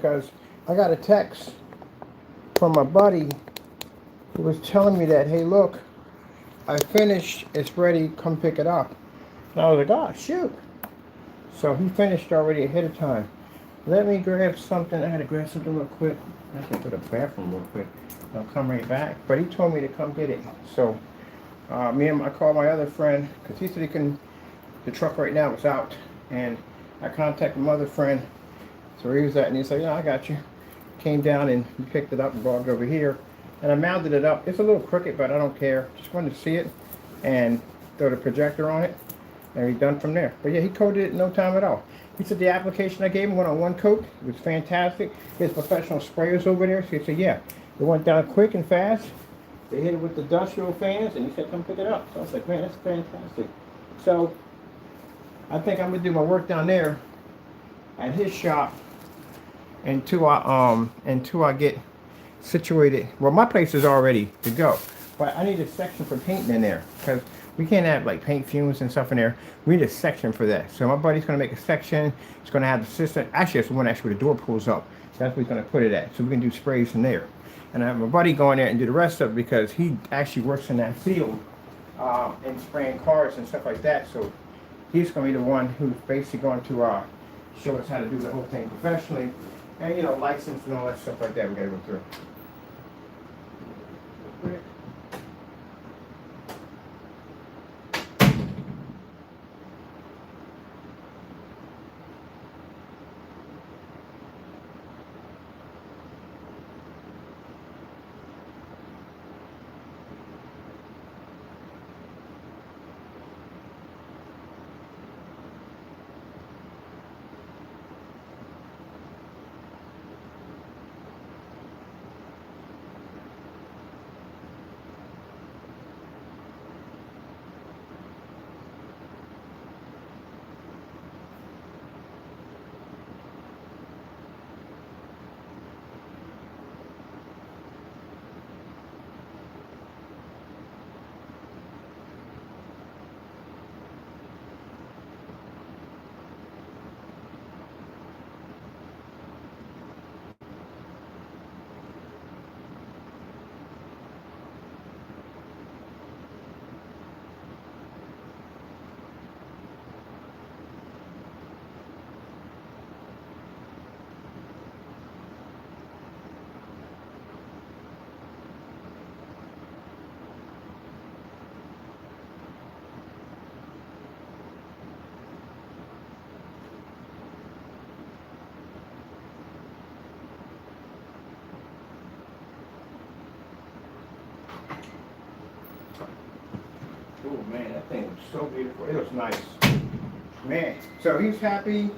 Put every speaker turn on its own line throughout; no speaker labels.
because I got a text from my buddy who was telling me that, hey, look, I finished, it's ready, come pick it up. And I was like, oh, shoot. So he finished already ahead of time. Let me grab something. I had to grab something real quick. I have to go to the bathroom real quick. I'll come right back. But he told me to come get it. So I called my other friend because he said the truck right now was out. And I contacted my other friend. So where he was at, and he said, yeah, I got you. Came down and he picked it up and brought it over here. And I mounted it up. It's a little crooked, but I don't care. Just wanted to see it and throw the projector on it. And we're done from there. But yeah, he coded it in no time at all. He said the application I gave him went on one coat. It was fantastic. His professional sprayers over there. So he said, yeah, it went down quick and fast. They hit it with the industrial fans, and he said, come pick it up. So I was like, man, that's fantastic. So I think I'm gonna do my work down there at his shop until I get situated. Well, my place is already to go, but I need a section for painting in there because we can't have like paint fumes and stuff in there. We need a section for that. So my buddy's gonna make a section. It's gonna have the system. Actually, it's the one actually where the door pulls up. That's where he's gonna put it at. So we can do sprays in there. And I have my buddy go in there and do the rest of it because he actually works in that field and spraying cars and stuff like that. So he's gonna be the one who's basically going to show us how to do the whole thing professionally. And, you know, license and all that stuff like that we gotta go through. Oh man, that thing was so beautiful. It was nice. Man, so he's happy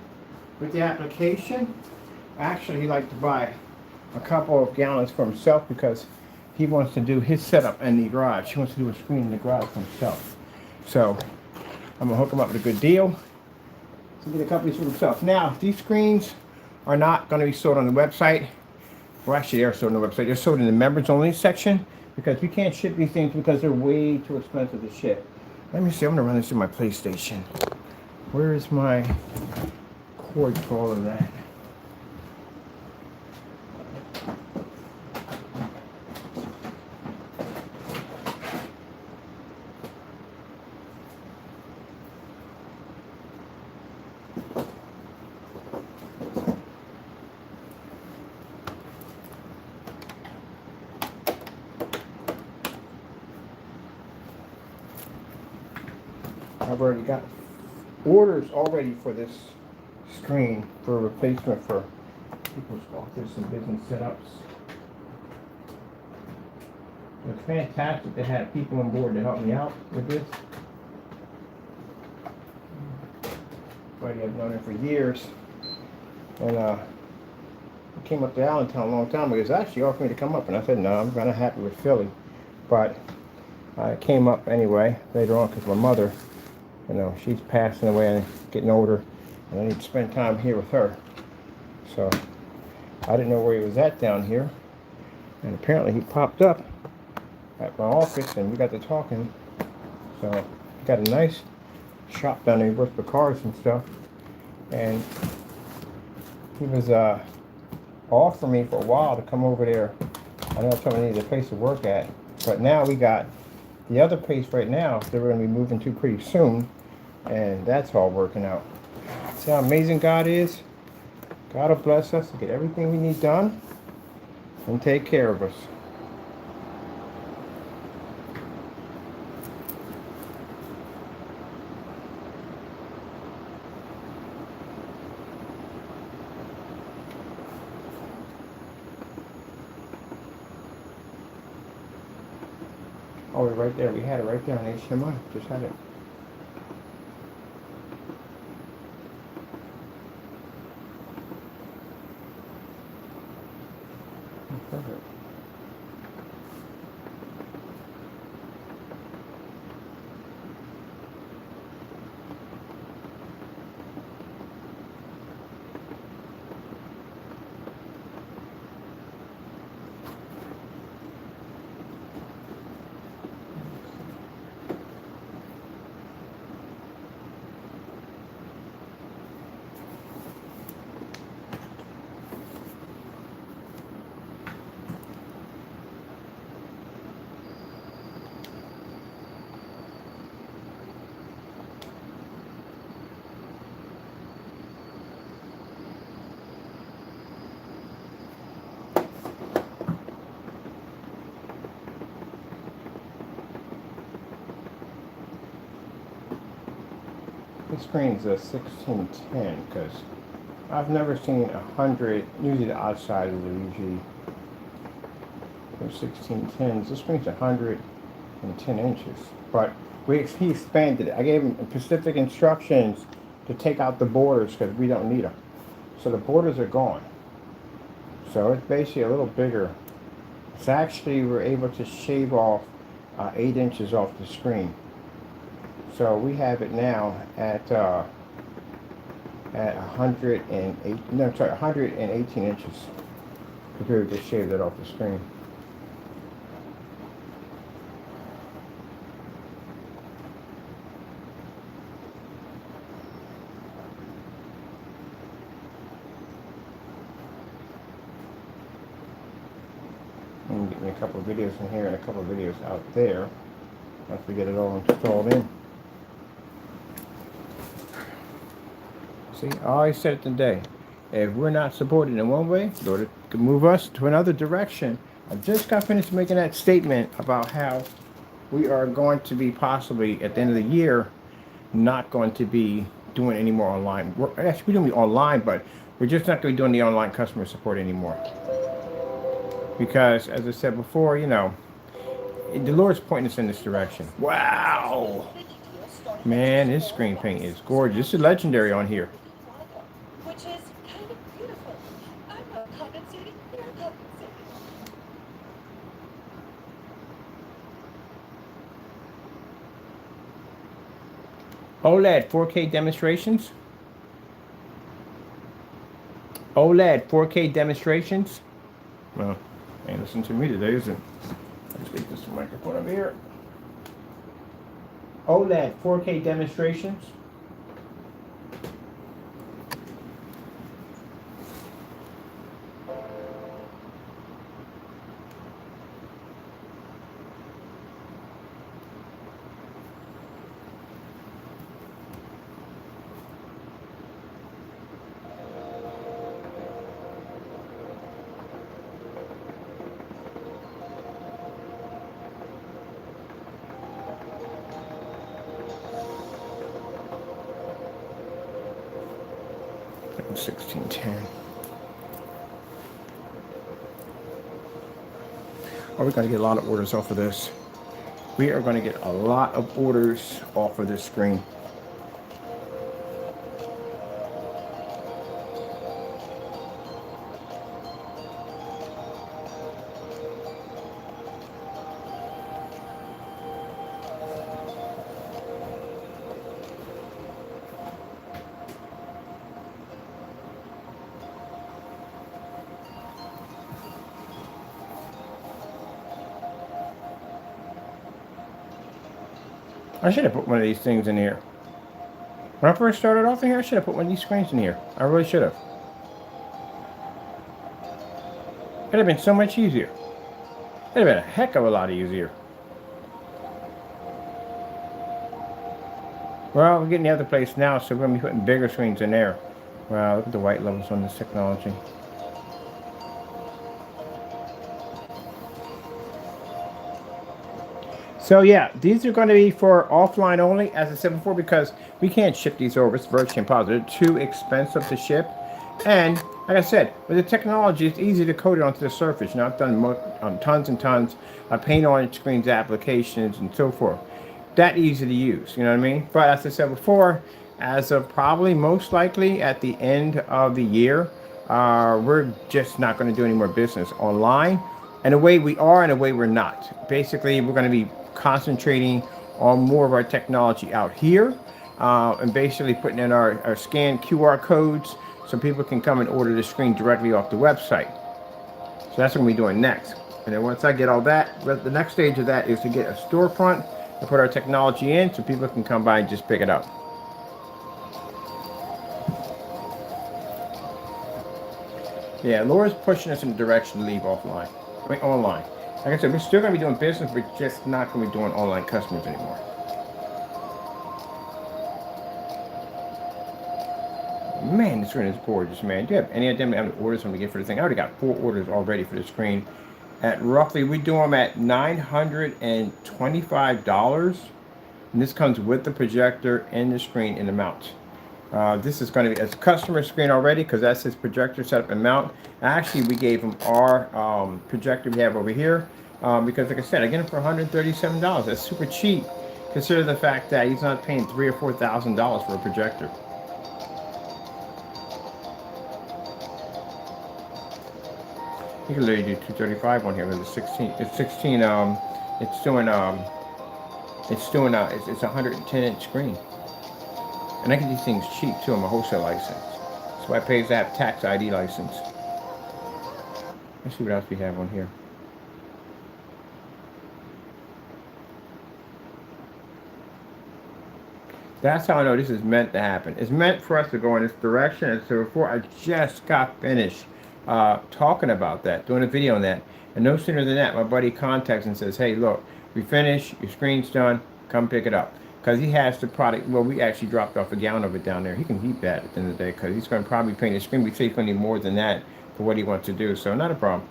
with the application. Actually, he'd like to buy a couple of gallons for himself because he wants to do his setup in the garage. He wants to do a screen in the garage for himself. So I'm gonna hook him up with a good deal to get a couple of these for himself. Now, these screens are not gonna be sold on the website. Well, actually, they're sold on the website. They're sold in the members only section because we can't ship these things because they're way too expensive to ship. Let me see, I'm gonna run this through my PlayStation. Where is my cord for all of that? I've already got orders already for this screen for a replacement for people's office and business setups. It's fantastic to have people on board to help me out with this. Buddy, I've known him for years, and I came up to Allentown a long time ago. He was actually offered me to come up, and I said no, I'm kind of happy with Philly, but I came up anyway later on because my mother, you know, she's passing away and getting older, and I need to spend time here with her. So I didn't know where he was at down here, and apparently he popped up at my office, and we got to talking. So he got a nice shop down there. He works for cars and stuff, and he was offered me for a while to come over there. I know I told me I needed a place to work at, but now we got the other place right now that we're going to be moving to pretty soon, and that's all working out. See how amazing God is? God will bless us to get everything we need done and take care of us. Oh, we're right there. We had it right there on HDMI. Just had it. Perfect. This screen's a 1610 because I've never seen 100. Usually the outside are usually 1610s. This screen's 110 inches, but he expanded it. I gave him specific instructions to take out the borders because we don't need them. So the borders are gone. So it's basically a little bigger. So actually we're able to shave off 8 inches off the screen. So we have it now at 118 inches. Compared to just shaved it off the screen. And get me a couple of videos in here and a couple of videos out there once we get it all installed in. See, I always said it today. If we're not supported in one way, Lord could move us to another direction. I just got finished making that statement about how we are going to be possibly at the end of the year not going to be doing any more online. We're actually doing online, but we're just not going to be doing the online customer support anymore. Because, as I said before, you know, the Lord's pointing us in this direction. Wow! Man, this screen paint is gorgeous. This is legendary on here.
Which is kind of beautiful. I'm not compensating, you're compensating.
OLED 4K demonstrations. OLED 4K demonstrations. Well, ain't listen to me today, is it? Let's get this microphone up here. OLED 4K demonstrations. And 1610. Oh, we're going to get a lot of orders off of this. We are going to get a lot of orders off of this screen. I should have put one of these things in here. When I first started off in here, I should have put one of these screens in here. I really should have. It'd have been so much easier. It'd have been a heck of a lot easier. Well, we're getting the other place now, so we're going to be putting bigger screens in there. Wow, look at the white levels on this technology. So yeah, these are going to be for offline only, as I said before, because we can't ship these over. It's virtually impossible. They're too expensive to ship. And like I said, with the technology, it's easy to code it onto the surface. You know, I've done tons and tons of paint on screens applications and so forth. That easy to use, you know what I mean? But as I said before, as of probably most likely at the end of the year, we're just not going to do any more business online. And the way we are and the way we're not. Basically, we're going to be concentrating on more of our technology out here, and basically putting in our scanned QR codes so people can come and order the screen directly off the website. So that's what we're doing next. And then once I get all that, the next stage of that is to get a storefront and put our technology in so people can come by and just pick it up. Yeah, Laura's pushing us in the direction to leave offline. I mean, online. Like I said, we're still going to be doing business, we're just not going to be doing online customers anymore. Man, this screen is gorgeous, man. Do you have any idea how many orders I'm going to get for the thing? I already got 4 orders already for the screen. At roughly, we do them at $925. And this comes with the projector and the screen in the mount. This is going to be a customer screen already because that's his projector setup and mount. Actually, we gave him our projector we have over here because, like I said, I get him for $137. That's super cheap. Consider the fact that he's not paying $3,000 or $4,000 for a projector. You can literally do 235 on here with a 16. It's 16. It's doing it's 110-inch screen. And I get these things cheap too. I'm a wholesale license. So I pay to have tax ID license. Let's see what else we have on here. That's how I know this is meant to happen. It's meant for us to go in this direction. And so before I just got finished talking about that, doing a video on that. And no sooner than that, my buddy contacts and says, hey, look, we finished. Your screen's done. Come pick it up. Because he has the product. Well, we actually dropped off a gallon of it down there. He can heat that at the end of the day because he's going to probably paint his screen. We say he's going to need more than that for what he wants to do. So not a problem.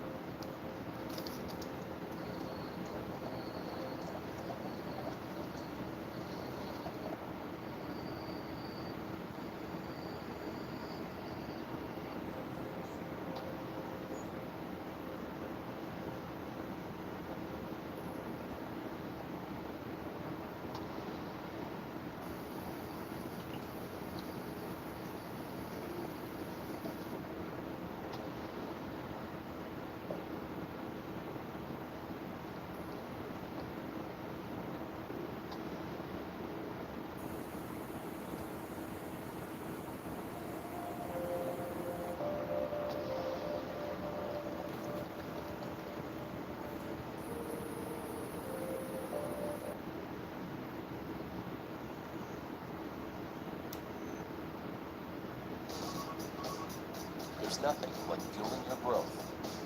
There's nothing like fueling your growth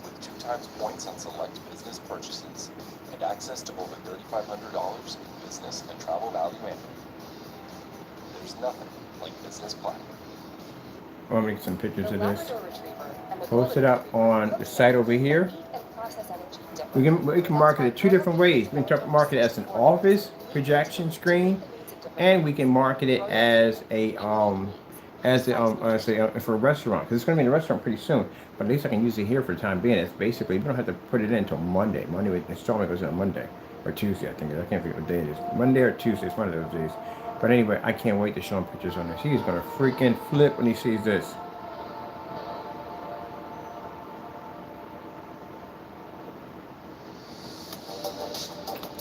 with 2x points on select business purchases and access to over $3,500 in business and travel value annually. There's nothing like Business Platinum.
I'll make some pictures of this. Post it up on the site over here. We can market it 2 different ways. We can market it as an office projection screen, and we can market it as a for a restaurant, because it's going to be in a restaurant pretty soon. But at least I can use it here for the time being. It's basically, we don't have to put it in until Monday. Monday installment goes in on Monday or Tuesday, I think. I can't figure what day it is. Monday or Tuesday, it's one of those days. But anyway, I can't wait to show him pictures on this. He's going to freaking flip when he sees this.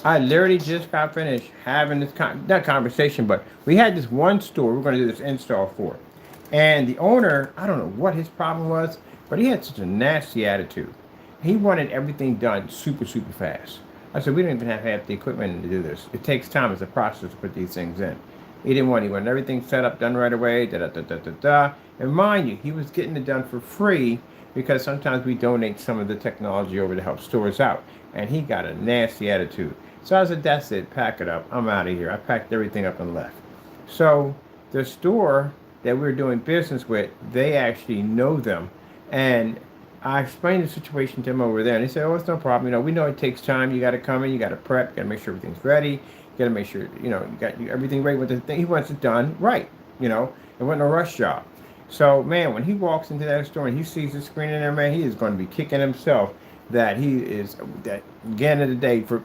I literally just got finished having this not conversation, but we had this one store we're going to do this install for. And the owner, I don't know what his problem was, but he had such a nasty attitude. He wanted everything done super, super fast. I said, we don't even have half the equipment to do this. It takes time as a process to put these things in. He wanted everything set up, done right away, da da da da da da. And mind you, he was getting it done for free because sometimes we donate some of the technology over to help stores out. And he got a nasty attitude. So I said, that's it, pack it up. I'm out of here. I packed everything up and left. So the store that we were doing business with, they actually know them. And I explained the situation to him over there, and they said, "Oh, it's no problem. We know it takes time. You got to come in, you got to prep, you got to make sure everything's ready. You got to make sure you got everything ready with the thing. He wants it done right. It wasn't a rush job. So, man, when he walks into that store and he sees the screen in there, man, he is going to be kicking himself that again of the day for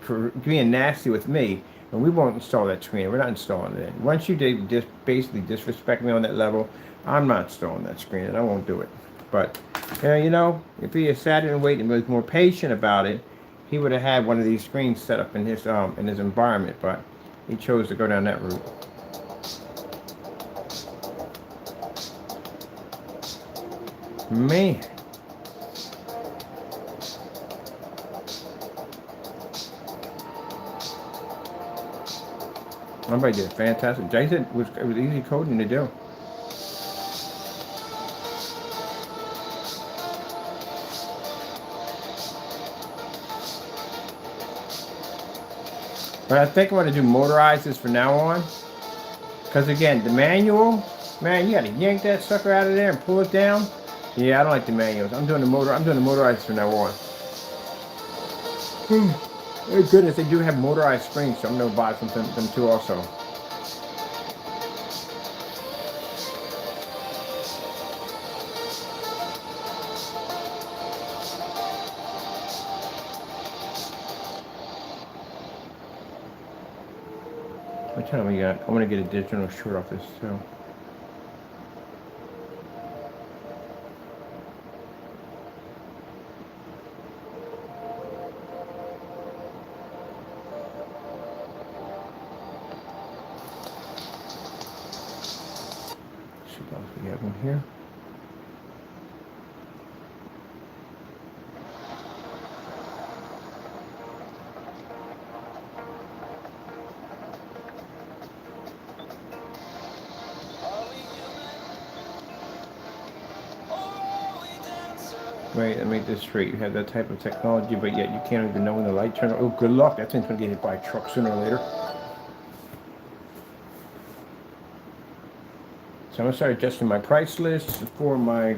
being nasty with me. And we won't install that screen. We're not installing it. Once you just basically disrespect me on that level, I'm not installing that screen, and I won't do it. But if he had sat and waited and was more patient about it, he would have had one of these screens set up in his environment. But he chose to go down that route. Man. Somebody did fantastic. Jason it was easy coding to do. But I think I'm going to do motorized this from now on. Because again, the manual, man, you got to yank that sucker out of there and pull it down. Yeah, I don't like the manuals. I'm doing the motorized from now on. Thank goodness they do have motorized springs, so I'm going to buy some them too also. What time we got? I want to get a digital shirt off this too. What else we have in here? Right, let me make this straight. You have that type of technology, but yet you can't even know when the light turns on. Oh, good luck. That thing's going to get hit by a truck sooner or later. So I'm going to start adjusting my price list for my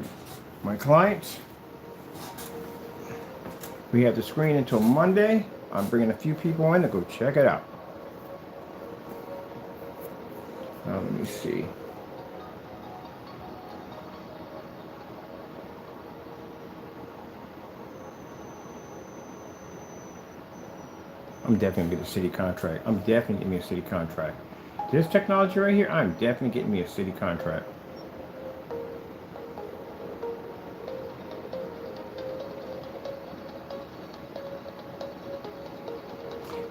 clients. We have the screen until Monday. I'm bringing a few people in to go check it out. Now, let me see. I'm definitely going to get a city contract. I'm definitely getting me a city contract. This technology right here, I'm definitely getting me a city contract.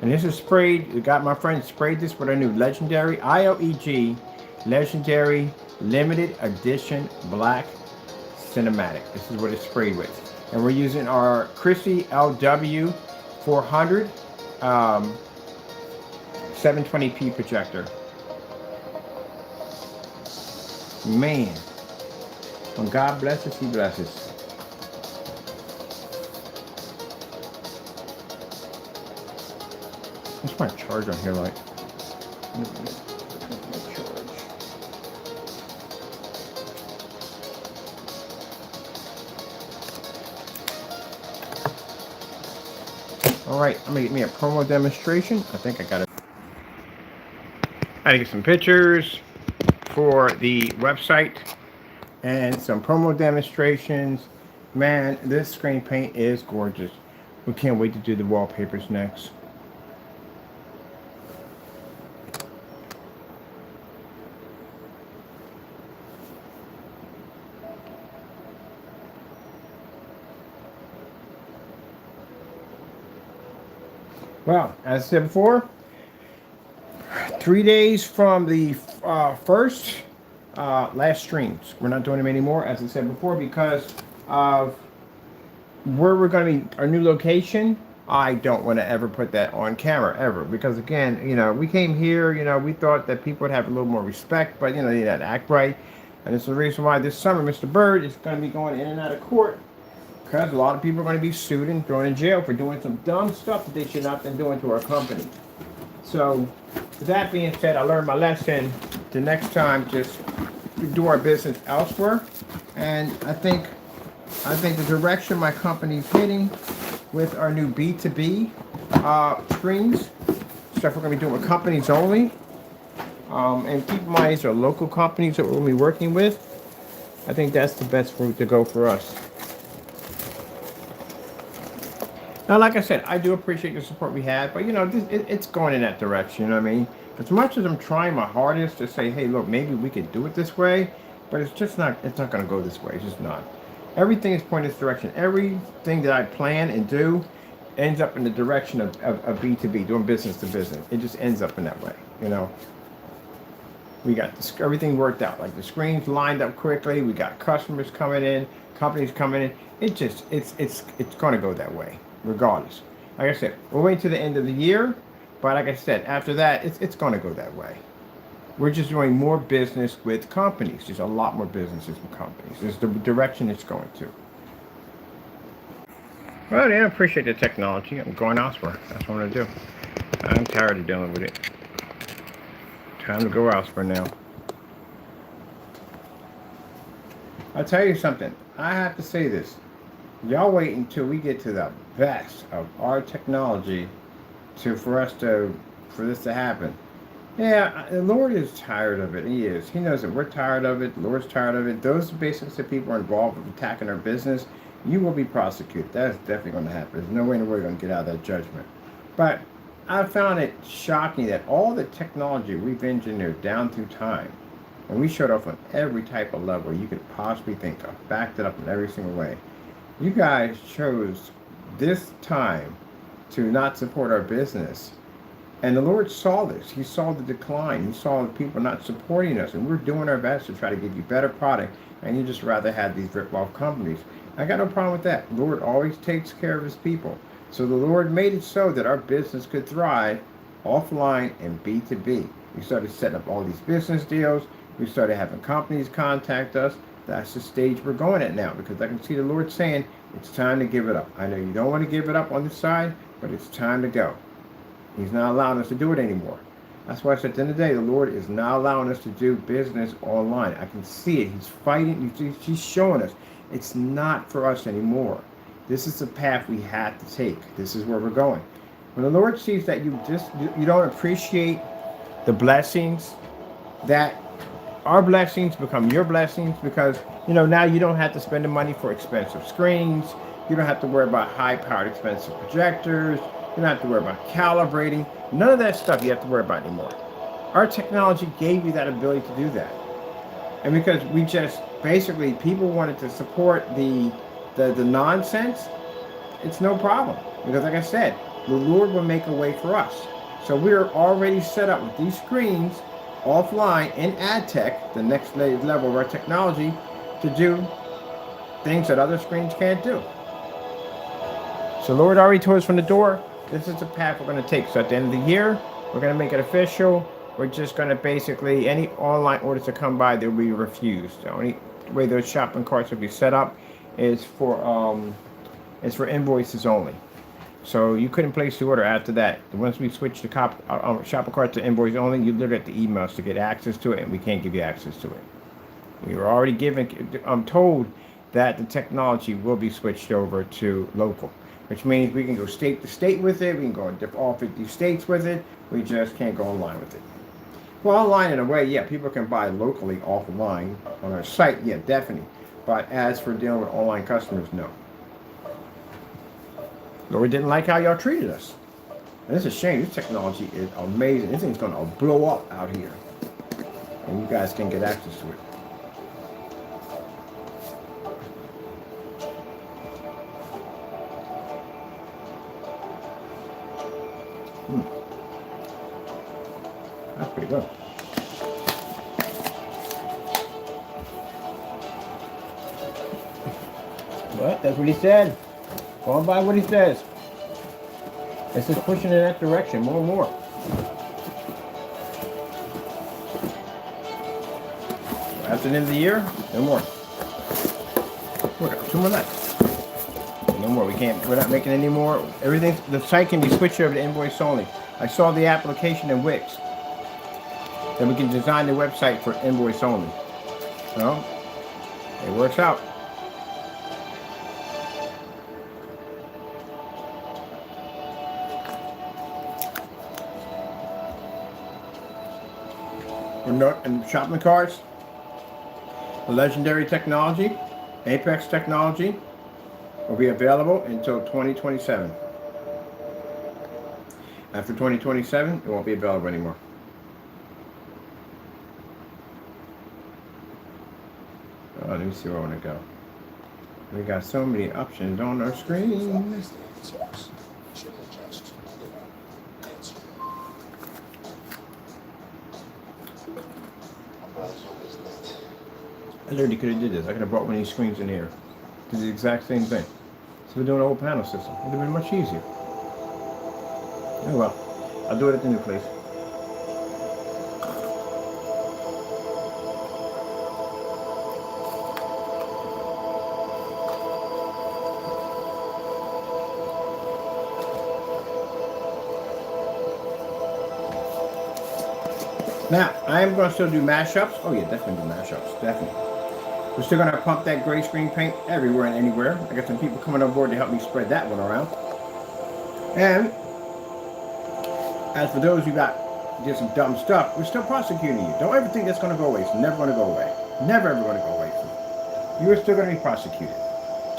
And this is sprayed. We got my friend sprayed this with our new legendary ILEG Legendary Limited Edition Black Cinematic. This is what it's sprayed with. And we're using our Chrissy LW 400 720p projector. Man, when God blesses, He blesses. What's my charge on here like? All right, I'm gonna get me a promo demonstration. I think I got it. I gotta get some pictures for the website and some promo demonstrations. Man, this screen paint is gorgeous. We can't wait to do the wallpapers next. Well, as I said before, 3 days from the first last streams. We're not doing them anymore, as I said before, because of where we're going to be, our new location. I don't want to ever put that on camera ever, because again, we came here, we thought that people would have a little more respect, but they didn't act right. And it's the reason why this summer Mr. Bird is going to be going in and out of court, because a lot of people are going to be sued and thrown in jail for doing some dumb stuff that they should not have been doing to our company. So, with that being said, I learned my lesson. The next time, just do our business elsewhere. And I think the direction my company's heading with our new B2B screens, stuff we're going to be doing with companies only. And keep in mind, these are local companies that we're going to be working with. I think that's the best route to go for us. Now, like I said, I do appreciate the support we have, but it's going in that direction. You know what I mean? As much as I'm trying my hardest to say, hey, look, maybe we could do it this way, but it's just not. It's not going to go this way. It's just not. Everything is pointing this direction. Everything that I plan and do ends up in the direction of B2B, doing business to business. It just ends up in that way. We got everything worked out. Like the screens lined up quickly. We got customers coming in, companies coming in. It's going to go that way, regardless. Like I said, we'll wait to the end of the year, but like I said, after that, it's going to go that way. We're just doing more business with companies. There's a lot more businesses with companies. There's the direction it's going to. Well, I appreciate the technology. I'm going elsewhere. That's what I'm going to do. I'm tired of dealing with it. Time to go elsewhere now. I'll tell you something. I have to say this. Y'all wait until we get to the best of our technology for this to happen. Yeah, the Lord is tired of it. He is. He knows that we're tired of it. The Lord's tired of it. Those businesses that people are involved with attacking our business, you will be prosecuted. That's definitely going to happen. There's no way in the world you're going to get out of that judgment. But I found it shocking that all the technology we've engineered down through time, and we showed off on every type of level you could possibly think of, backed it up in every single way. You guys chose this time to not support our business. And the Lord saw this. He saw the decline. He saw the people not supporting us. And we're doing our best to try to give you better product. And you just rather have these rip-off companies. I got no problem with that. The Lord always takes care of his people. So the Lord made it so that our business could thrive offline and B2B. We started setting up all these business deals. We started having companies contact us. That's the stage we're going at now, because I can see the Lord saying, it's time to give it up. I know you don't want to give it up on this side, but it's time to go. He's not allowing us to do it anymore. That's why I said at the end of the day, the Lord is not allowing us to do business online. I can see it. He's fighting. He's showing us it's not for us anymore. This is the path we have to take. This is where we're going. When the Lord sees that you don't appreciate the blessings, that our blessings become your blessings, because now you don't have to spend the money for expensive screens. You don't have to worry about high-powered expensive projectors. You don't have to worry about calibrating. None of that stuff you have to worry about anymore. Our technology gave you that ability to do that. And because we just basically, people wanted to support the nonsense, it's no problem. Because like I said, the Lord will make a way for us. So we're already set up with these screens offline in ad tech, the next level of our technology, to do things that other screens can't do. So the Lord already told us from the door, this is the path we're going to take. So at the end of the year, we're going to make it official. We're just going to basically, any online orders that come by, they'll be refused. The only way those shopping carts will be set up is for invoices only. So you couldn't place the order after that. Once we switch the shopping cart to invoice only, you look at the emails to get access to it, and we can't give you access to it. We were already told that the technology will be switched over to local, which means we can go state to state with it. We can go in all 50 states with it. We just can't go online with it. Well, online in a way, yeah, people can buy locally offline on our site, yeah, definitely. But as for dealing with online customers, no. Lord didn't like how y'all treated us. And it's a shame. This technology is amazing. This thing's going to blow up out here. And you guys can get access to it. That's pretty good. But that's what he said. Go on by what he says. It's just pushing in that direction more and more. After the end of the year, no more. We're got 2 more left. No more. We're not making any more. Everything, the site can be switched over to invoice only. I saw the application in Wix that we can design the website for invoice only. So, it works out. And shopping carts, Legendary Technology, Apex Technology will be available until 2027. After 2027, it won't be available anymore. Let me see where I want to go. We got so many options on our screen. I literally could have did this. I could have brought one of these screens in here. Do the exact same thing. So we're doing a whole panel system. It would have been much easier. Oh well. I'll do it at the new place. Now, I am going to still do mashups. Oh yeah, definitely do mashups. Definitely. We're still going to pump that gray screen paint everywhere and anywhere. I got some people coming on board to help me spread that one around. And as for those who did some dumb stuff, we're still prosecuting you. Don't ever think that's going to go away. It's never going to go away. Never ever going to go away from you. You are still going to be prosecuted.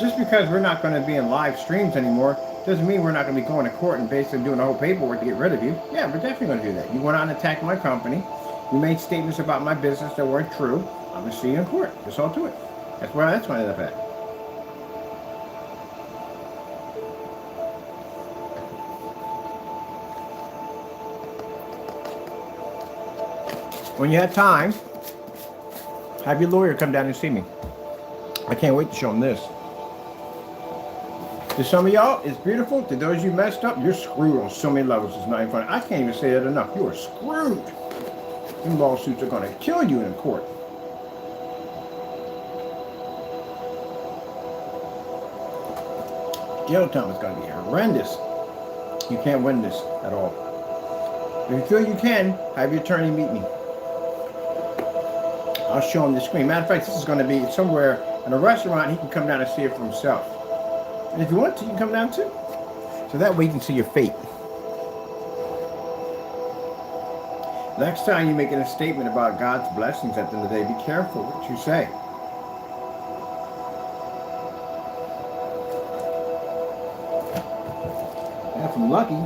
Just because we're not going to be in live streams anymore doesn't mean we're not going to be going to court and basically doing the whole paperwork to get rid of you. Yeah, we're definitely going to do that. You went out and attacked my company. You made statements about my business that weren't true. I'm going to see you in court. That's all to it. That's where that's going to end up at. When you have time, have your lawyer come down and see me. I can't wait to show him this. To some of y'all, it's beautiful. To those you messed up, you're screwed on so many levels. It's not even funny. I can't even say that enough. You are screwed. Them lawsuits are going to kill you in court. Jail time is going to be horrendous. You can't win this at all. If you feel you can, have your attorney meet me. I'll show him the screen. Matter of fact, this is going to be somewhere in a restaurant. He can come down and see it for himself. And if you want to, you can come down too. So that way you can see your fate. Next time you're making a statement about God's blessings at the end of the day, be careful what you say. And if I'm lucky,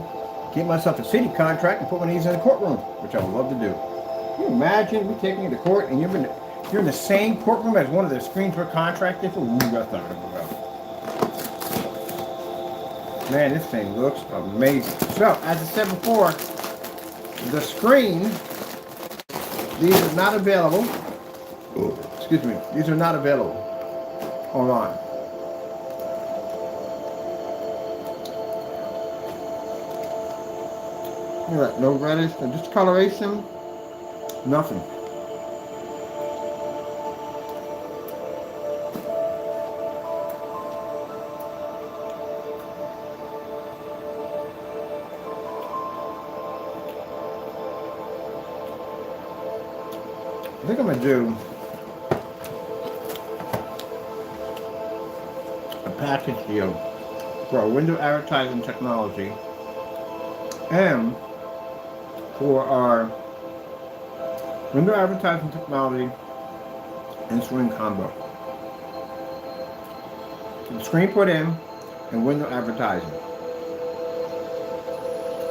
get myself a city contract and put one of these in the courtroom, which I would love to do. Can you imagine me taking you to court and you're in the same courtroom as one of the screens we're contracted for? Ooh, that's not going to go well. Man, this thing looks amazing. So, as I said before, the screen, these are not available. Excuse me. These are not available online. Look, no reddish, no discoloration, nothing. I think I'm going to do a package deal for our window advertising technology and for our window advertising technology and screen combo. The screen put in and window advertising.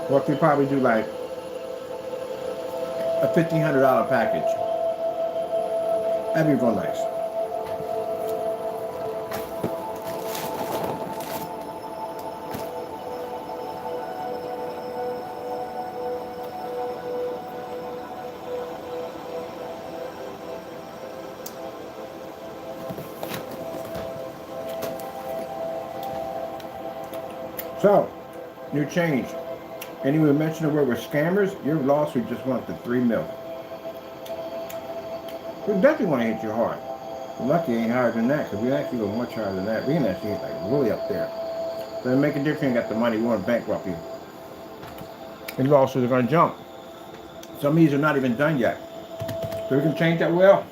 Well, we probably do like a $1,500 package. That'd be real nice. So, new change. Anyone mention the word with scammers, your lawsuit just went up to $3 million. We definitely want to hit you hard. We're lucky it ain't higher than that, because we actually go much higher than that. We can actually hit like really up there. Doesn't make a difference. You got the money. We want to bankrupt you. And lawsuits are going to jump. Some of these are not even done yet. So we can change that will.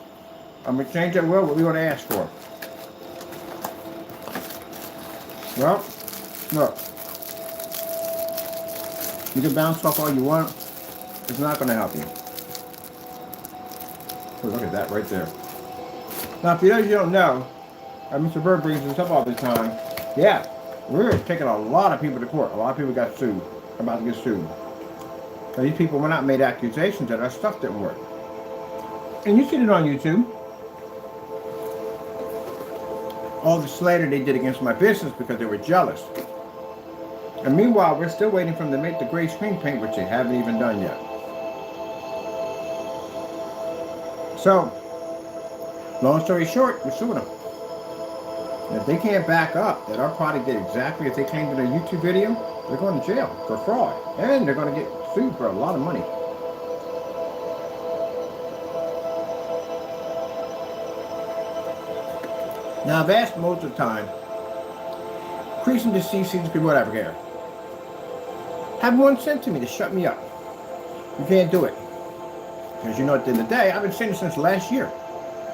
I'm going to change that will. What we want to ask for. Well, look. You can bounce off all you want. It's not going to help you. Oh, look at that right there. Now, for those you don't know, Mr. Bird brings this up all the time. Yeah, we're taking a lot of people to court. A lot of people got sued, about to get sued. Now, these people were not made accusations that our stuff didn't work. And you see it on YouTube. All the slander they did against my business because they were jealous. And meanwhile, we're still waiting for them to make the gray screen paint, which they haven't even done yet. So, long story short, we're suing them. And if they can't back up that our product did exactly as they claimed in their YouTube video, they're going to jail for fraud. And they're going to get sued for a lot of money. Now, I've asked most of the time, increasing the CCs, whatever care. Have one sent to me to shut me up. You can't do it. Because you know, at the end of the day, I've been saying it since last year.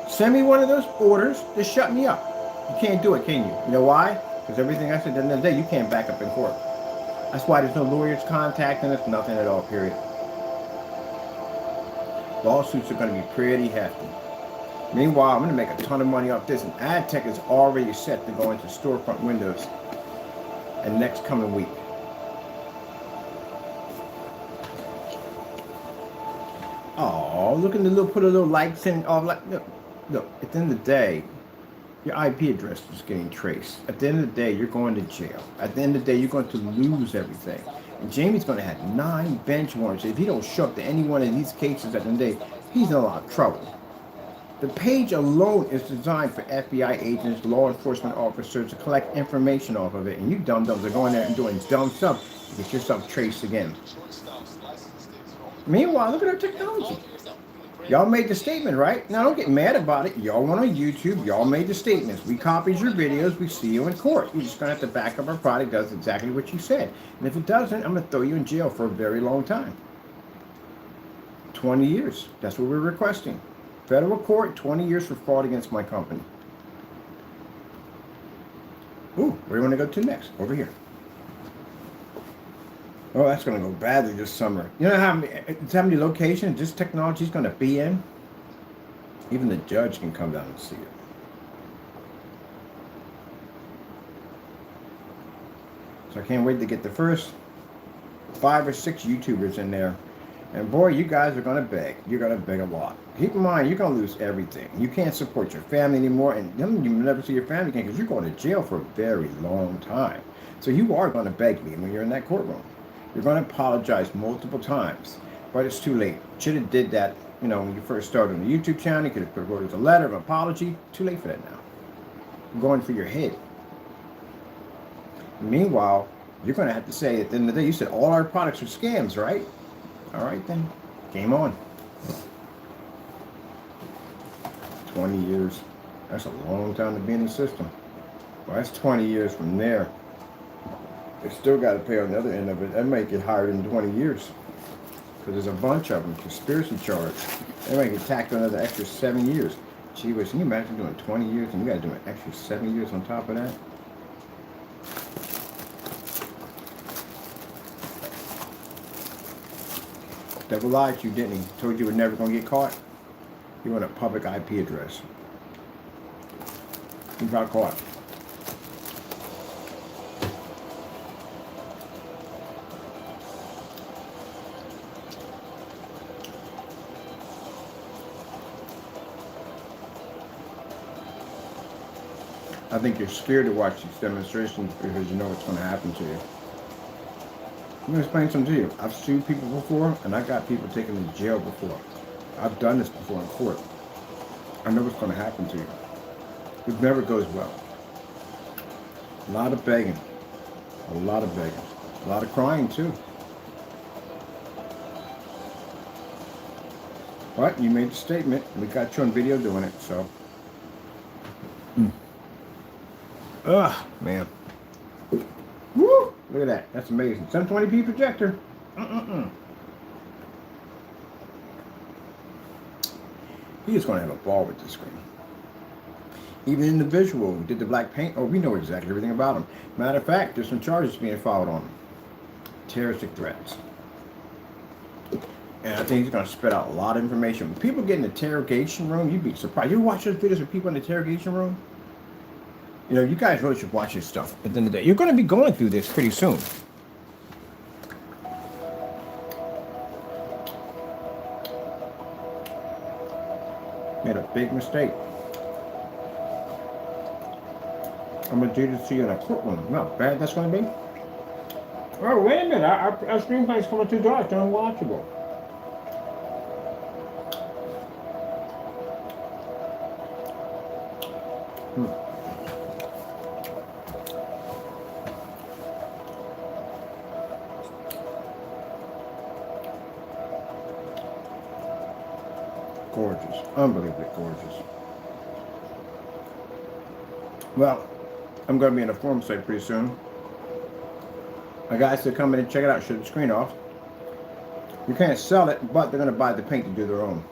Send me one of those orders to shut me up. You can't do it, can you? You know why? Because everything I said at the end of the day, you can't back up in court. That's why there's no lawyers contacting us, nothing at all, period. Lawsuits are going to be pretty hefty. Meanwhile, I'm going to make a ton of money off this, and AdTech is already set to go into storefront windows in next coming week. Oh, look at the little, put a little likes in. Oh, like, look, at the end of the day, your IP address is getting traced. At the end of the day, you're going to jail. At the end of the day, you're going to lose everything. And Jamie's going to have 9 bench warrants. If he don't show up to any one of these cases at the end of the day, he's in a lot of trouble. The page alone is designed for FBI agents, law enforcement officers to collect information off of it. And you dum-dums are going there and doing dumb stuff to get yourself traced again. Meanwhile, look at our technology. Y'all made the statement, right? Now, don't get mad about it. Y'all went on YouTube. Y'all made the statements. We copied your videos. We see you in court. You're just going to have to back up our product. Does exactly what you said. And if it doesn't, I'm going to throw you in jail for a very long time. 20 years. That's what we're requesting. Federal court, 20 years for fraud against my company. Ooh, where do you want to go to next? Over here. Oh, that's going to go badly this summer. You know how many locations this technology is going to be in? Even the judge can come down and see it. So I can't wait to get the first 5 or 6 YouTubers in there. And boy, you guys are going to beg. You're going to beg a lot. Keep in mind, you're going to lose everything. You can't support your family anymore, and you never see your family again because you're going to jail for a very long time. So you are going to beg me when you're in that courtroom. You're going to apologize multiple times, but it's too late. Should have did that, you know, when you first started on the YouTube channel. You could have wrote us a letter of apology. Too late for that now. I'm going for your head. Meanwhile, you're going to have to say at the end of the day, you said all our products are scams, right? All right then, game on. 20 years. That's a long time to be in the system. Well, that's 20 years from there. They still got to pay on the other end of it. That might get higher than 20 years. Because there's a bunch of them. Conspiracy charge. They might get tacked on another extra 7 years. Gee whiz, can you imagine doing 20 years and you got to do an extra 7 years on top of that? Devil lied to you, didn't he? Told you were never going to get caught. You want a public IP address. You got caught. I think you're scared to watch these demonstrations because you know what's going to happen to you. I'm going to explain something to you. I've sued people before, and I got people taken to jail before. I've done this before in court. I know what's going to happen to you. It never goes well. A lot of begging. A lot of begging. A lot of crying, too. But you made the statement. We got you on video doing it, so. Ugh, man. Woo! Look at that. That's amazing. 720p projector. He's going to have a ball with this screen. Even in the visual, we did the black paint. Oh, we know exactly everything about him. Matter of fact, there's some charges being filed on him. Terroristic threats. And I think he's going to spit out a lot of information. When people get in the interrogation room, you'd be surprised. You watch those videos of people in the interrogation room? You know, you guys really should watch this stuff at the end of the day. You're going to be going through this pretty soon. Made a big mistake. I'm going to do this to you in a courtroom. You know how bad that's going to be? Oh, wait a minute. Our screenplay's coming too dark. They're unwatchable. Gorgeous. Unbelievably gorgeous. Well, I'm going to be in a forum site pretty soon. My guys to come in and check it out, shut the screen off. You can't sell it, but they're going to buy the paint to do their own.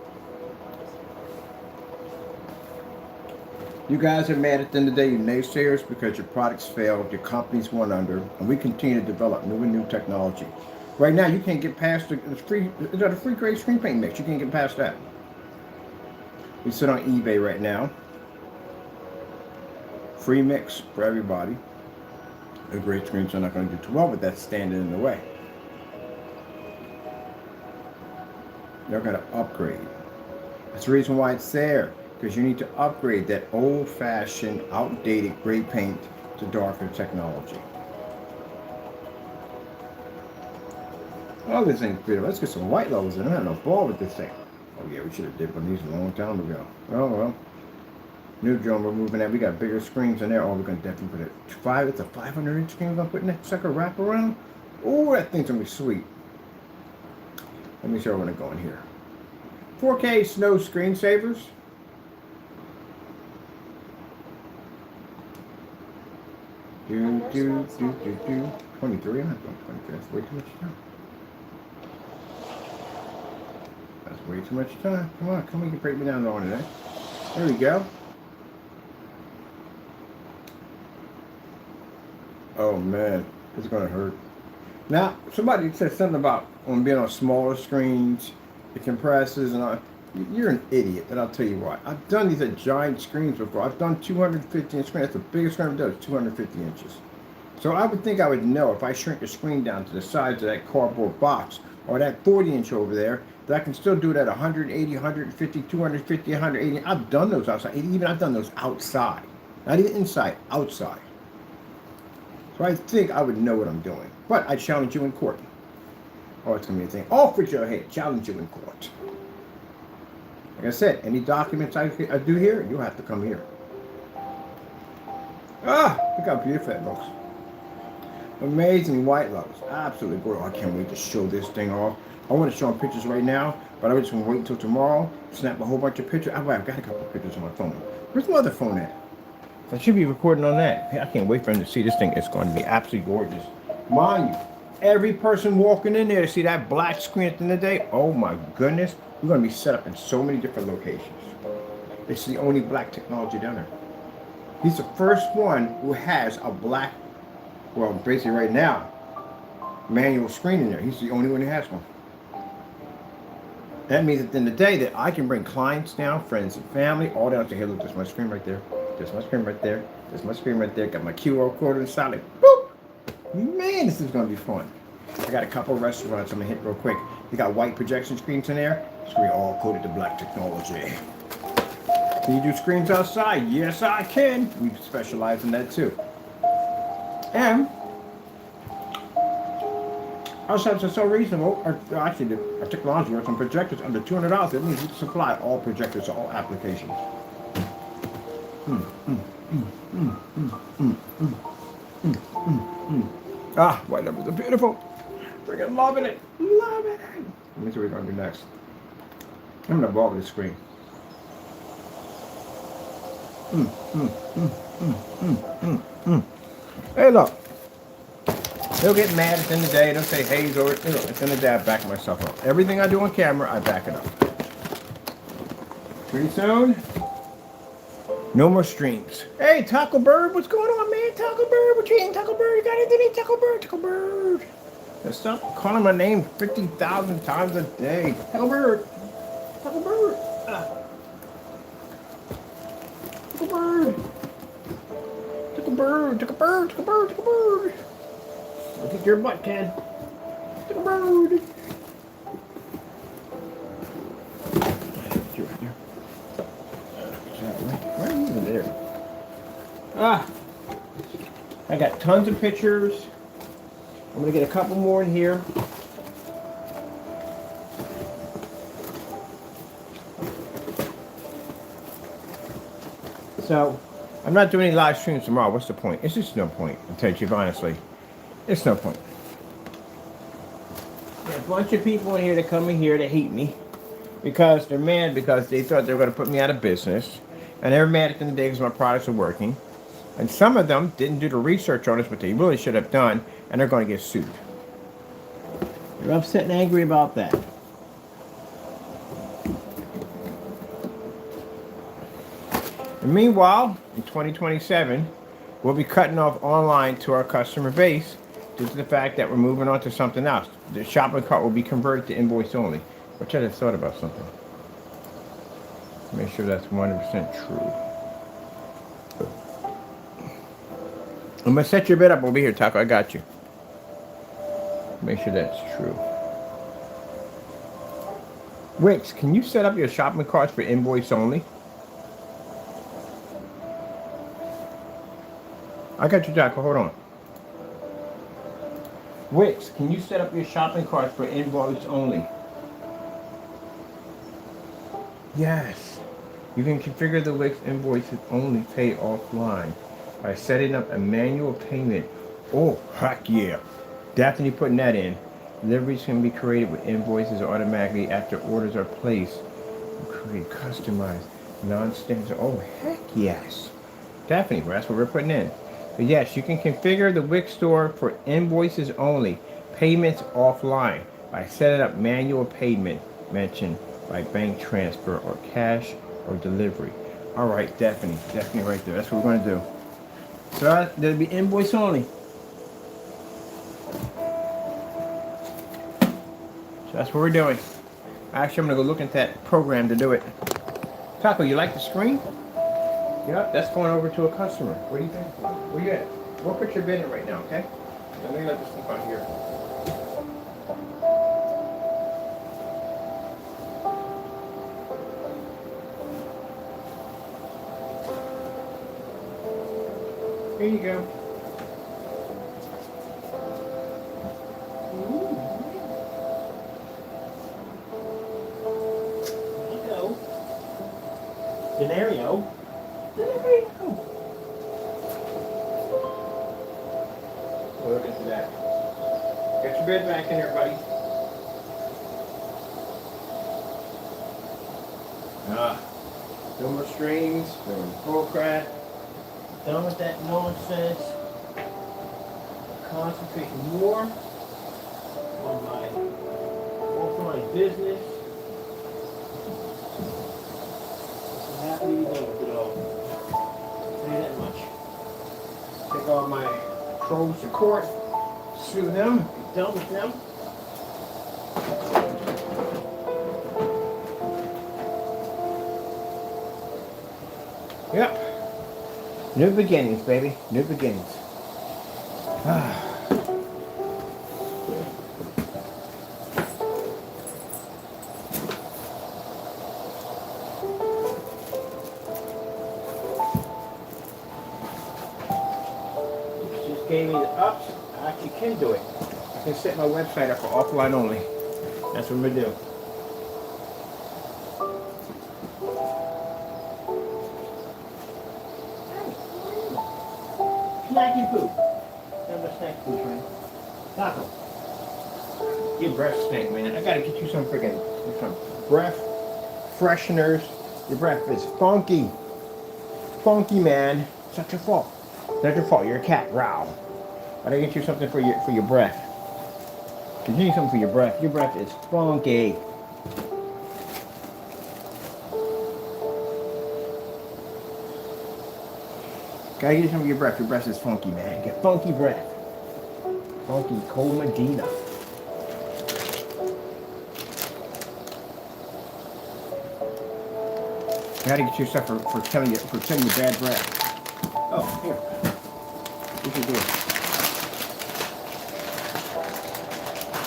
You guys are mad at the end of the day, you naysayers, because your products failed, your companies went under, and we continue to develop new and new technology. Right now, you can't get past the free grade screen paint mix. You can't get past that. We sit on eBay right now. Free mix for everybody. The grade screens are not going to do too well, but that's standing in the way. They're going to upgrade. That's the reason why it's there, because you need to upgrade that old-fashioned, outdated gray paint to darker technology. Oh, this thing's beautiful. Let's get some white levels in. I don't have no ball with this thing. Oh yeah, we should have dipped on these a long time ago. Oh well. New drone, we're moving that. We got bigger screens in there. Oh, we're gonna definitely put it. It's a 500-inch screen. We're gonna put in that sucker wrap around. Oh, that thing's gonna be sweet. Let me show you what I'm going here. 4K snow screensavers. Do 23. I'm not doing 23. That's way too much time. That's way too much time. Come on, come on, you can break me down on today. There we go. Oh man, it's gonna hurt. Now, somebody said something about on being on smaller screens, it compresses and all. You're an idiot, and I'll tell you why. I've done these at giant screens before. I've done 250-inch screen. That's the biggest screen I've done, is 250 inches. So I would think I would know if I shrink the screen down to the size of that cardboard box or that 40-inch over there, that I can still do it at 180, 150, 250, 180. I've done those outside. Even I've done those outside. Not even inside, outside. So I think I would know what I'm doing. But I challenge you in court. Oh, it's going to be a thing. Off with your head. Challenge you in court. Like I said, any documents I do here, you'll have to come here. Ah, look how beautiful that looks. Amazing white levels. Absolutely gorgeous. I can't wait to show this thing off. I want to show them pictures right now, but I just want to wait until tomorrow, snap a whole bunch of pictures. I've got a couple of pictures on my phone. Where's my other phone at? I should be recording on that. I can't wait for them to see this thing. It's going to be absolutely gorgeous. Mind you, every person walking in there to see that black screen at the end of the day, oh my goodness, we're going to be set up in so many different locations. It's the only black technology down there. He's the first one who has a black, well, basically right now, manual screen in there. He's the only one who has one. That means at the end of the day that I can bring clients down, friends and family, all down to, hey, look, there's my screen right there. There's my screen right there. There's my screen right there. Got my QR code inside. Like, boop! Man, this is going to be fun. I got a couple of restaurants I'm going to hit real quick. They got white projection screens in there. It's going to be all coated to black technology. Can you do screens outside? Yes, I can. We specialize in that too. And our subs are so reasonable. Actually, our technology works on projectors under $200. That means we can supply all projectors to all applications. Ah, white numbers are beautiful. Freaking loving it. Loving it. Let me see what we're going to do next. I'm gonna ball the screen. Hey, look. They'll get mad at the end of the day. They'll say, hey, or, at the end of the day, I back myself up. Everything I do on camera, I back it up. Pretty soon, no more streams. Hey, Taco Bird, what's going on, man? Taco Bird, what you eating, Taco Bird? You got anything to eat, Taco Bird? Taco Bird. Now stop calling my name 50,000 times a day. Taco Bird. Taco Bird. Taco Bird. Taco Bird. Taco Bird. Taco Bird. Taco Bird. Look at your butt, Ken. Taco Bird. Why are you even there? I got tons of pictures. I'm gonna get a couple more in here. So, I'm not doing any live streams tomorrow. What's the point? It's just no point. I'll tell you honestly. It's no point. There's a bunch of people in here that come in here that hate me because they're mad because they thought they were going to put me out of business. And they're mad at the end of the day because my products are working. And some of them didn't do the research on this, but they really should have done, and they're going to get sued. They're upset and angry about that. And meanwhile, in 2027, we'll be cutting off online to our customer base due to the fact that we're moving on to something else. The shopping cart will be converted to invoice only, which I just thought about something. Make sure that's 100% true. I'm going to set your bed up over here, Taco. I got you. Make sure that's true. Wix, can you set up your shopping carts for invoice only? I got you, Taco. Hold on. Wix, can you set up your shopping carts for invoice only? Yes. You can configure the Wix invoices only pay offline by setting up a manual payment. Oh, heck yeah. Definitely putting that in. Deliveries can be created with invoices automatically after orders are placed. Create customized, non-standard. Oh, heck yes. Definitely, that's what we're putting in. But yes, you can configure the Wix store for invoices only, payments offline, by setting up manual payment mentioned by bank transfer or cash or delivery. All right, definitely right there. That's what we're going to do. So there'll be invoice only. So that's what we're doing. Actually, I'm going to go look at that program to do it. Taco, you like the screen? Yep, that's going over to a customer. What do you think? Where you at? We'll put your bid in right now, okay? Let me let this thing on here. Here you go. Scenario. Look into that. Get your bed back in there, buddy. No more streams, no more bull crap. Done with that nonsense. Concentrate more on my offline business. I'm happy to be done with it all. I'll tell you that much. Take all my trolls to court, sue them, be done with them. Yep. New beginnings, baby. New beginnings. Just gave me the ups. I actually can do it. I can set my website up for offline only. That's what I'm going to do. Snacky food. Have a snack food, man. Taco. Your breath stink, man. I gotta get you some freaking some breath fresheners. Your breath is funky. Funky, man. It's not your fault. It's not your fault. You're a cat. Growl. Gotta get you something for your breath. You need something for your breath. Your breath is funky. Gotta get you some of your breath. Your breath is funky, man. Get funky breath. Funky cold Medina. Gotta get you stuff for telling you bad breath. Oh, here. What you doing?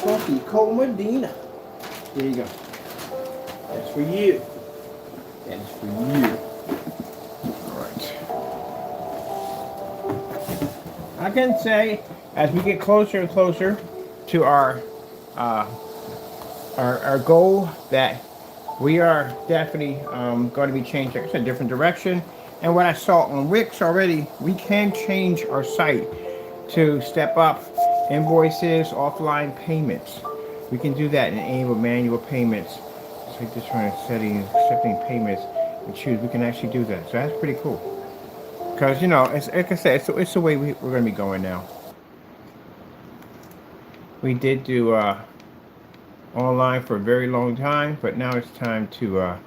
Funky cold Medina. There you go. That's for you. That is for you. I can say, as we get closer and closer to our goal, that we are definitely going to be changing a different direction. And what I saw on Wix already, we can change our site to step up invoices, offline payments. We can do that and enable manual payments. It's like this one, accepting payments, and choose. We can actually do that. So that's pretty cool. Because, you know, it's, like I said, it's the way we're going to be going now. We did do online for a very long time, but now it's time to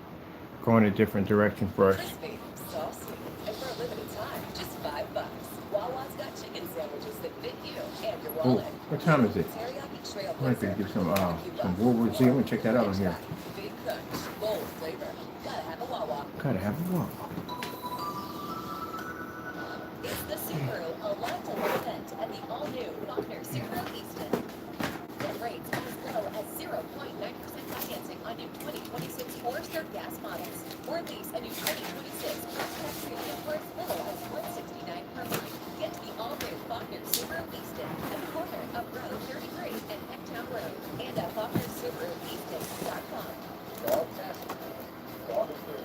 go in a different direction for us.
Crispy, saucy, and for a limited time, just $5. Wawa's got chicken sandwiches that fit you and your wallet.
What time is it?
Teriyaki trail
I'm going to do some World War Z. I'm going to check that out on here.
Big crunch, bold flavor. Gotta have a Wawa.
Gotta have a Wawa.
It's the Subaru Alanta event at the all-new Faulkner Subaru Easton. Get rates as low as 0.9% financing on new 2026 4-star gas models. Or lease a new 2026 Crosstrek Premium for as little as $169 per month. Get to the all-new Faulkner Subaru Easton at the corner of Road 33 and Pecktown Road and at FaulknerSubaruEaston.com.
Dog test. Dog approved.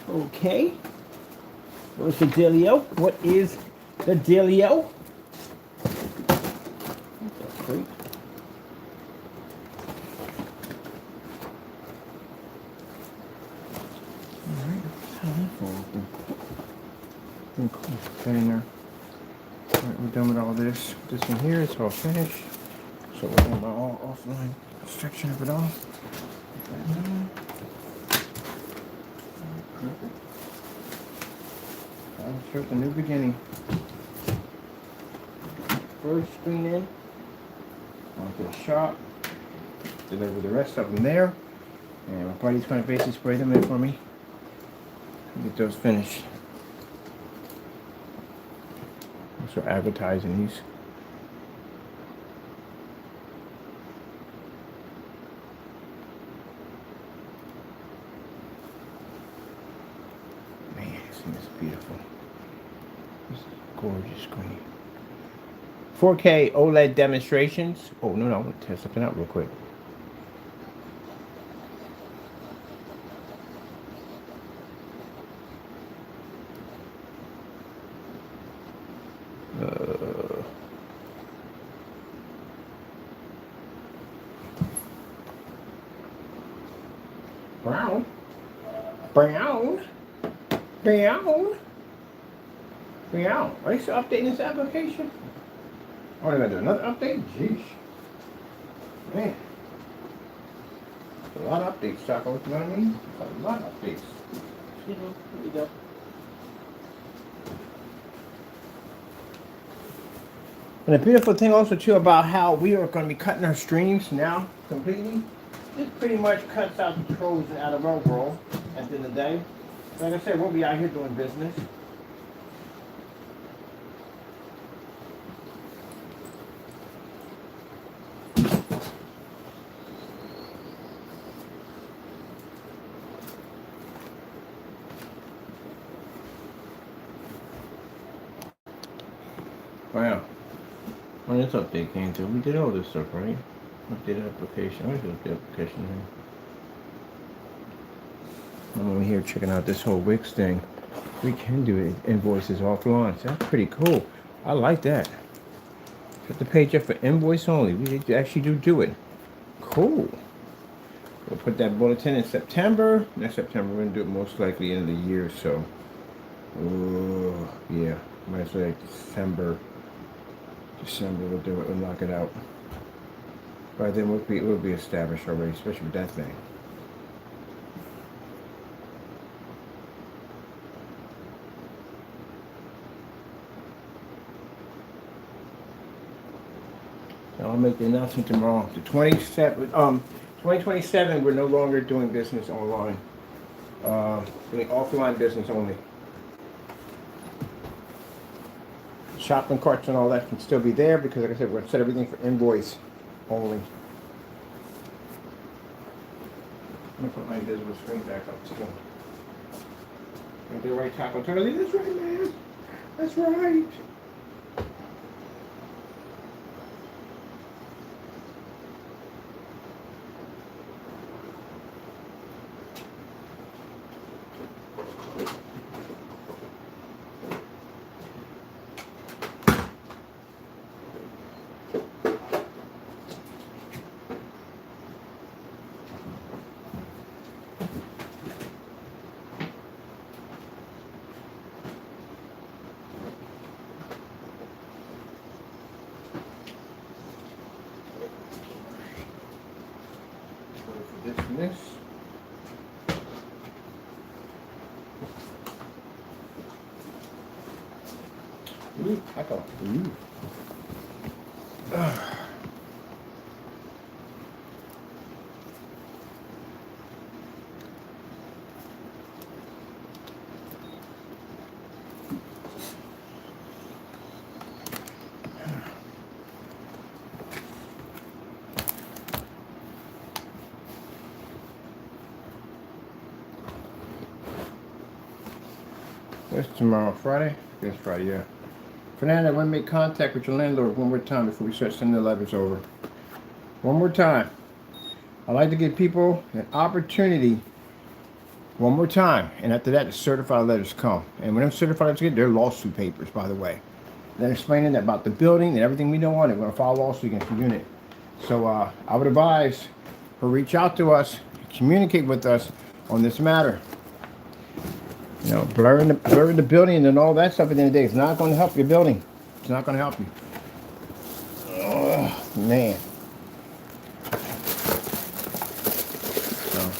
Okay. What's the dealio? What is the dealio? That's great. Alright, how that fall open? Cool. Get in there. Alright, we're done with all this. This one here is all finished. So we're doing my all offline section of it all. Perfect. I'll start the new beginning. First screen in. Onto the shop. Deliver the rest of them there. And my buddy's going to basically spray them in for me. Get those finished. Also advertising these. It's beautiful. This is gorgeous screen. 4K OLED demonstrations. Oh, no, I want to test something out real quick. Brown. Are they still updating this application? Oh, they're going to do another update? Jeez. Man. A lot of updates, Chaco. You know what I mean? A lot of updates. Here we go. And the beautiful thing also, too, about how we are going to be cutting our streams now completely, this pretty much cuts out the trolls out of our world at the end of the day. Like I said, we'll be out here doing business. Wow. When this update came through, we did all this stuff, right? Updated application. Where's the update application here? I'm over here checking out this whole Wix thing. We can do invoices offline. So that's pretty cool. I like that. Set the page up for invoice only. We actually do it. Cool. We'll put that bulletin in September. Next September, we're gonna do it most likely end of the year. So, oh yeah, might as well like December. December we'll do it. We'll knock it out. By then we'll be established already, especially with that thing. I'll make the announcement tomorrow. The 2027, we're no longer doing business online. Doing offline business only. Shopping carts and all that can still be there because, like I said, we're going to set everything for invoice only. I'm going to put my invisible screen back up too. And do right, Taco Charlie. That's right, man. That's right. This and this. Ooh, Taco. Ooh. What's tomorrow? Friday? Yes, Friday, yeah. Fernando, I want to make contact with your landlord one more time before we start sending the letters over. One more time. I like to give people an opportunity one more time. And after that, the certified letters come. And when them certified letters get, they're lawsuit papers, by the way. They're explaining about the building and everything we know on it. We're going to file a lawsuit against the unit. So I would advise her reach out to us, communicate with us on this matter. You know, blurring the building and all that stuff at the end of the day is not going to help your building. It's not going to help you. Oh, man. So,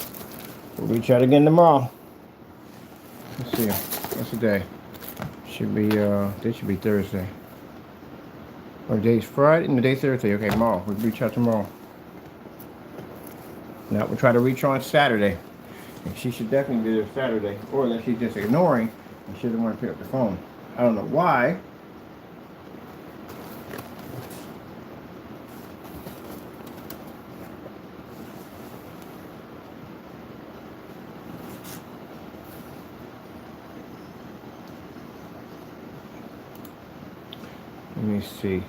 we'll reach out again tomorrow. Let's see. What's the day? Should be, this should be Thursday. Or today's Friday? No, today's Thursday. Okay, tomorrow. We'll reach out tomorrow. Now, we'll try to reach her on Saturday. And she should definitely be there Saturday. Or that she's just ignoring and she doesn't want to pick up the phone. I don't know why. Let me see.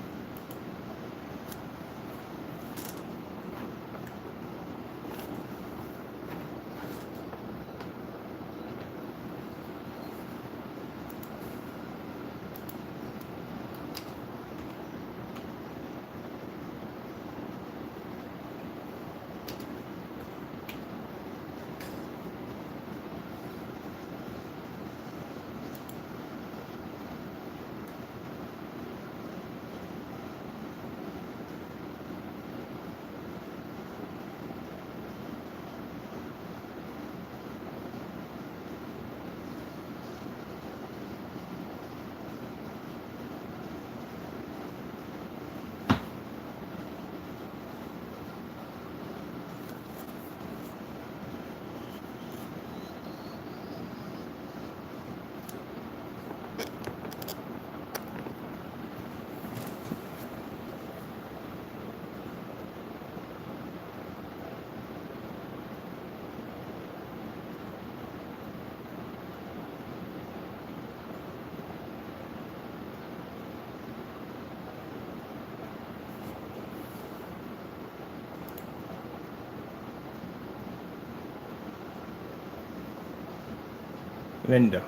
Linda.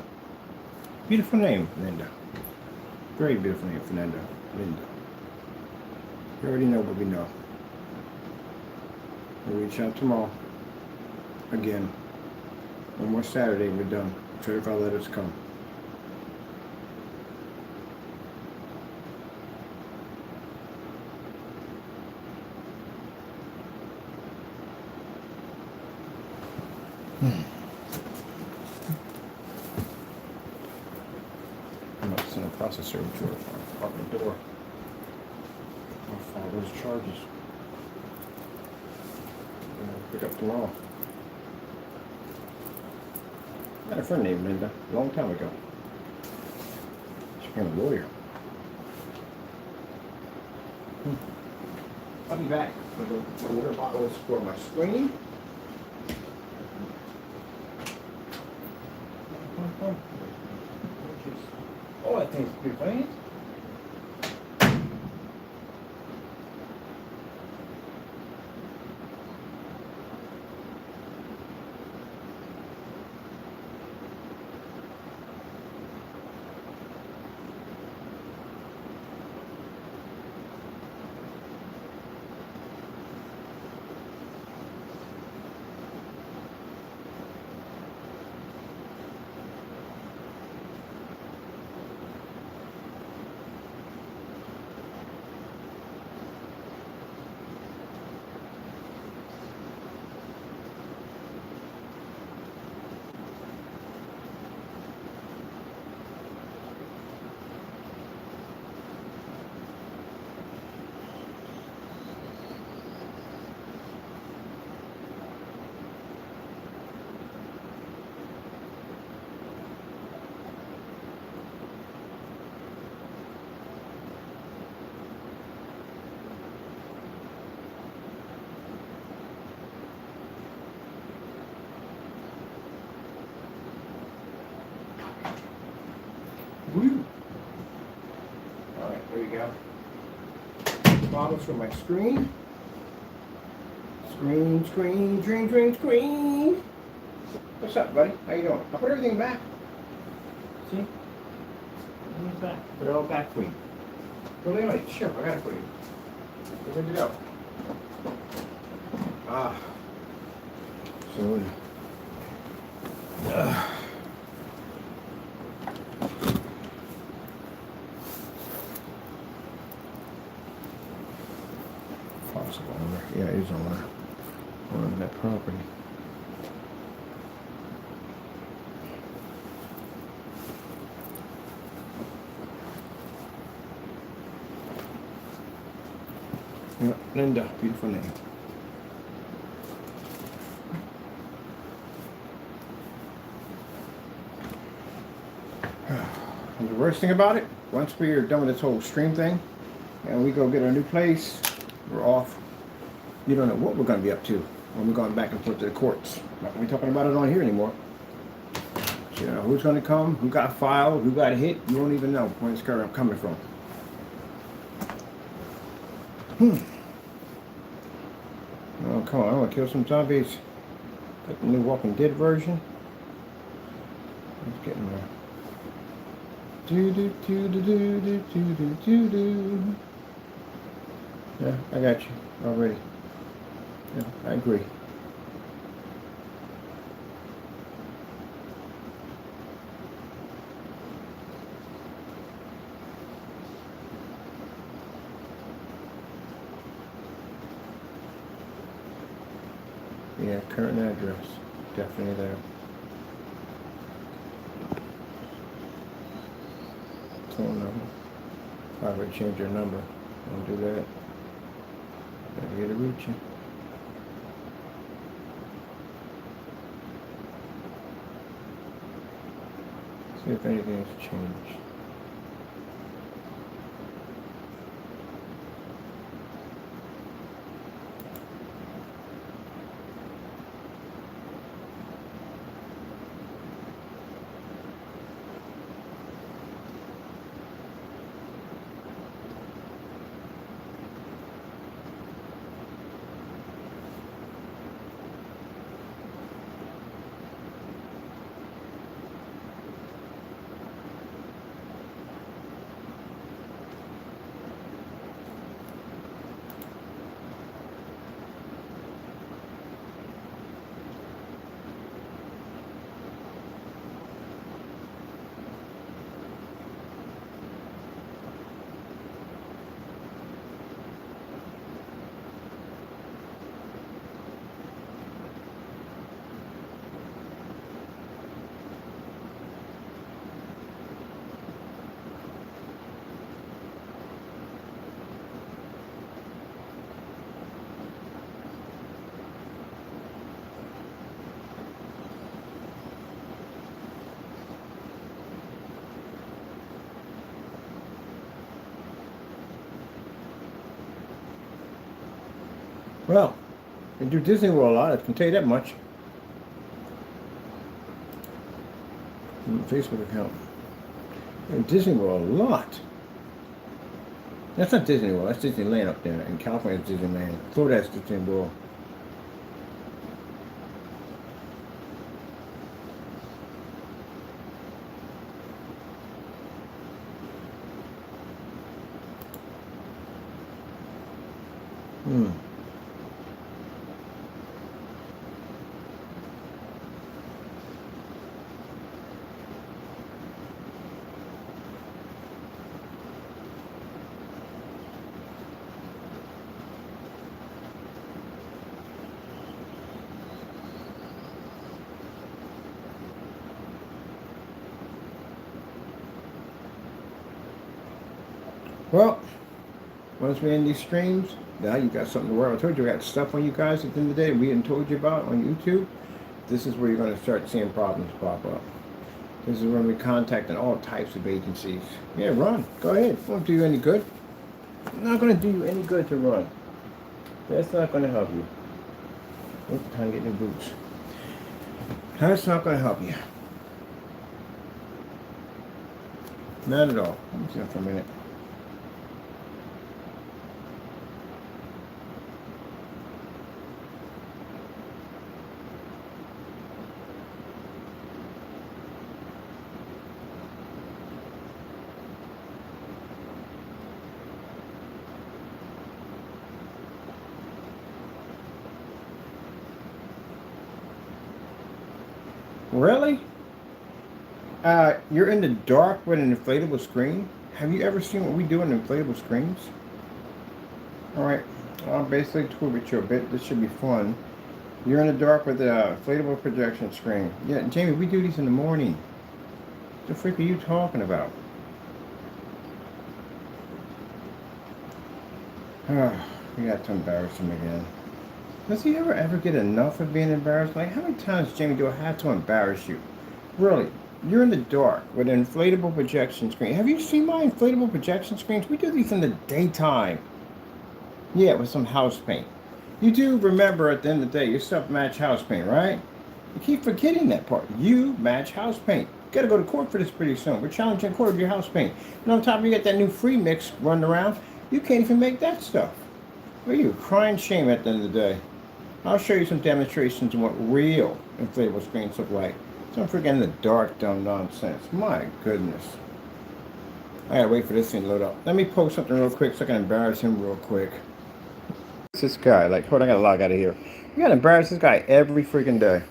Beautiful name, Linda. Very beautiful name, Fernanda. Linda. You already know what we know. We'll reach out tomorrow. Again. One more Saturday, we're done. Certified letters come. I'm not sending a processor to our apartment door. I'll file those charges. Pick up tomorrow. I had a friend named Linda a long time ago. She became a lawyer. I'll be back with the water bottles for my screen. Oh, that thing's pretty clean. Woo! Alright, there you go. Bottles for my screen. Screen. What's up, buddy? How you doing? I put everything back. See? Everything's back. Put it all back for you. Well, anyway, sure, I got it for you. Where did it go? Ah. Soon. Possible owner. Yeah, he's owner of that property. Yeah, Linda, beautiful name. And the worst thing about it, once we're done with this whole stream thing, and we go get our new place, we're off. You don't know what we're going to be up to when we're going back and forth to the courts. Not going to be talking about it on here anymore. So, you know, who's going to come, who got filed, who got hit, you won't even know where it's coming from. Oh, come on, I want to kill some zombies. Got the new Walking Dead version. It's getting there. Yeah, I got you already. Yeah, I agree. Yeah, current address. Definitely there. Phone number. Probably change your number. Don't do that. Gotta get to reach you. See if anything has changed. Well, they do Disney World a lot, I can tell you that much. Facebook account. Disney World a lot. That's not Disney World, that's Disneyland up there. In California, it's Disneyland. Florida, that's Disney World. Well, once we end these streams, now you got something to worry about. I told you I got stuff on you guys at the end of the day we hadn't told you about on YouTube. This is where you're going to start seeing problems pop up. This is when we're contacting all types of agencies. Yeah, run. Go ahead. It won't do you any good. It's not going to do you any good to run. That's not going to help you. Oops, time to get new boots. That's not going to help you. Not at all. Let me see that for a minute. Really? You're in the dark with an inflatable screen? Have you ever seen what we do on inflatable screens? Alright, I'll basically tour with you a bit. This should be fun. You're in the dark with an inflatable projection screen. Yeah, Jamie, we do these in the morning. What the freak are you talking about? We got to embarrass him again. Does he ever get enough of being embarrassed? Like, how many times, Jamie, do I have to embarrass you? Really, you're in the dark with an inflatable projection screen. Have you seen my inflatable projection screens? We do these in the daytime. Yeah, with some house paint. You do remember at the end of the day, your stuff match house paint, right? You keep forgetting that part. You match house paint. You gotta go to court for this pretty soon. We're challenging court of your house paint. And on top of you got that new free mix running around. You can't even make that stuff. What are you, crying shame at the end of the day? I'll show you some demonstrations of what real inflatable screens look like. Don't forget in the dark, dumb nonsense. My goodness. I gotta wait for this thing to load up. Let me post something real quick so I can embarrass him real quick. This guy, like, hold on, I gotta log out of here. You gotta embarrass this guy every freaking day.